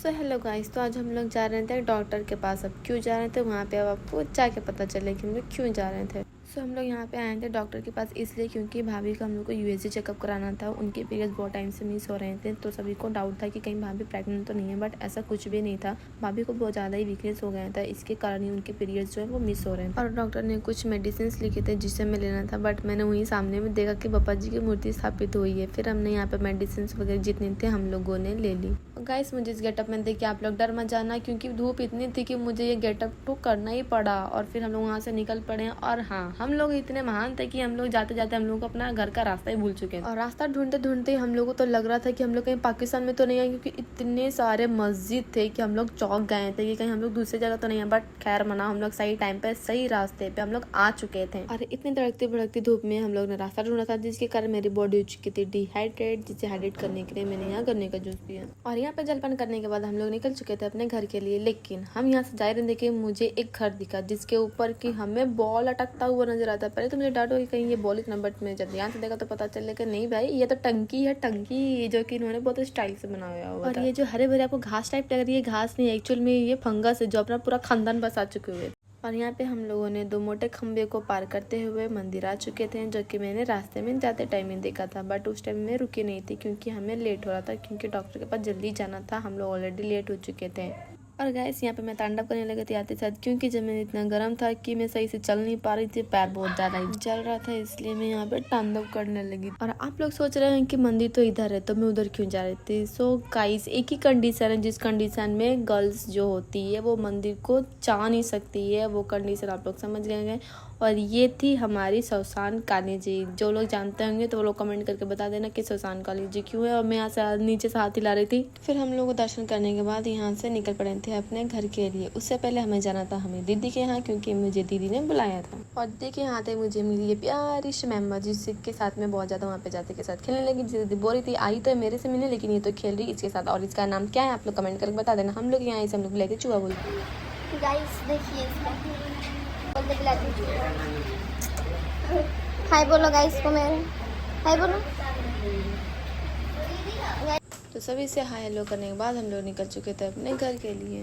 So hello guys, तो आज हम लोग जा रहे थे डॉक्टर के पास। अब क्यों जा रहे थे वहाँ पे अब आपको जाके पता चले कि हम लोग क्यों जा रहे थे। सो हम लोग यहाँ पे आए थे डॉक्टर के पास इसलिए क्योंकि भाभी का हम लोग को यूएसजी चेकअप कराना था। उनके पीरियड्स बहुत टाइम से मिस हो रहे थे, तो सभी को डाउट था कि कहीं भाभी प्रेग्नेंट तो नहीं है, बट ऐसा कुछ भी नहीं था। भाभी को बहुत ज़्यादा ही वीकनेस हो गया था, इसके कारण ही उनके पीरियड्स जो है वो मिस हो रहे थे। और डॉक्टर ने कुछ मेडिसिन लिखे थे जिससे हमें लेना था, बट मैंने वहीं सामने में देखा कि पापा जी की मूर्ति स्थापित हुई है। फिर हमने यहाँ पे मेडिसिन वगैरह जितने थे हम लोगों ने ले ली। गाइस, मुझे इस गेटअप में देख के आप लोग डर मत जाना, क्योंकि धूप इतनी थी कि मुझे ये गेटअप तो करना ही पड़ा। और फिर हम लोग वहाँ से निकल पड़े। और हाँ, हम लोग इतने महान थे कि हम लोग जाते जाते हम लोग को अपना घर का रास्ता ही भूल चुके हैं। और रास्ता ढूंढते ढूंढते हम लोग को तो लग रहा था कि हम लोग कहीं पाकिस्तान में तो नहीं है, क्योंकि इतने सारे मस्जिद थे कि हम लोग चौक गए थे कि कहीं हम लोग दूसरी जगह तो नहीं है। बट खैर मना, हम लोग सही टाइम पे सही रास्ते पे हम लोग आ चुके थे। और इतनी तड़कती भड़कती धूप में हम लोग ने रास्ता ढूंढा था, जिसके कारण मेरी बॉडी हो चुकी थी डिहाइड्रेट, जिसे हाइड्रेट करने के लिए मैंने यहाँ गन्ने का जूस पिया। और यहाँ पे जलपान करने के बाद हम लोग निकल चुके थे अपने घर के लिए। लेकिन हम यहाँ से जा रहे थे कि मुझे एक घर दिखा जिसके ऊपर कि हमें बॉल अटकता हुआ नजर आता है। पहले तो मुझे डाउट हो कि कहीं ये बॉल इतना, बट मैं जब ध्यान से देखा तो पता चल कि नहीं भाई, ये तो टंकी है, टंकी जो कि इन्होंने बहुत स्टाइल से बनाया हुआ। और ये जो हरे भरे आपको घास टाइप लग रही है, घास नहीं, एक्चुअल में ये फंगस है जो अपना पूरा खानदान बसा चुके हुए। और यहाँ पे हम लोगों ने 2 मोटे खंबे को पार करते हुए मंदिर आ चुके थे, जो कि मैंने रास्ते में जाते टाइम में देखा था। बट उस टाइम में रुकी नहीं थी क्योंकि हमें लेट हो रहा था, क्योंकि डॉक्टर के पास जल्दी जाना था। हम लोग ऑलरेडी लेट हो चुके थे। और गाइस, यहाँ पे मैं तांडव करने लगी थी आते साथ, क्योंकि जब मैं इतना गर्म था कि मैं सही से चल नहीं पा रही थी, पैर बहुत ज़्यादा जल रहा था, इसलिए मैं यहाँ पे तांडव करने लगी। और आप लोग सोच रहे हैं कि मंदिर तो इधर है तो मैं उधर क्यों जा रही थी। सो गाइस, एक ही कंडीशन है जिस कंडीशन में गर्ल्स जो होती है वो मंदिर को जा नहीं सकती है, वो कंडीशन आप लोग समझ गए। और ये थी हमारी शमशान काली जी। जो लोग जानते होंगे तो वो लोग कमेंट करके बता देना कि शमशान काली जी क्यों है। और मैं यहाँ से नीचे से हाथ हिला रही थी। फिर हम लोग दर्शन करने के बाद यहाँ से निकल पड़े थे अपने घर के लिए। उससे पहले हमें जाना था हमें दीदी के यहाँ, क्योंकि मुझे दीदी ने बुलाया था। और दीदी के यहाँ थे मुझे मिली ये प्यारी सी मेम्बर, जिसके साथ में बहुत ज्यादा वहाँ पे जाते के साथ खेलने लगी। दीदी बोल रही थी आई तो मेरे से मिलने, लेकिन ये तो खेल रही इसके साथ। और इसका नाम क्या है आप लोग कमेंट करके बता देना। हम लोग यहाँ से हम लोग लेके चूहा बोलते। गाइस देखिए हाय बोलो गाइस को, मेरे हाय बोलो। तो सभी से हाय हेलो करने के बाद हम लोग निकल चुके थे अपने घर के लिए।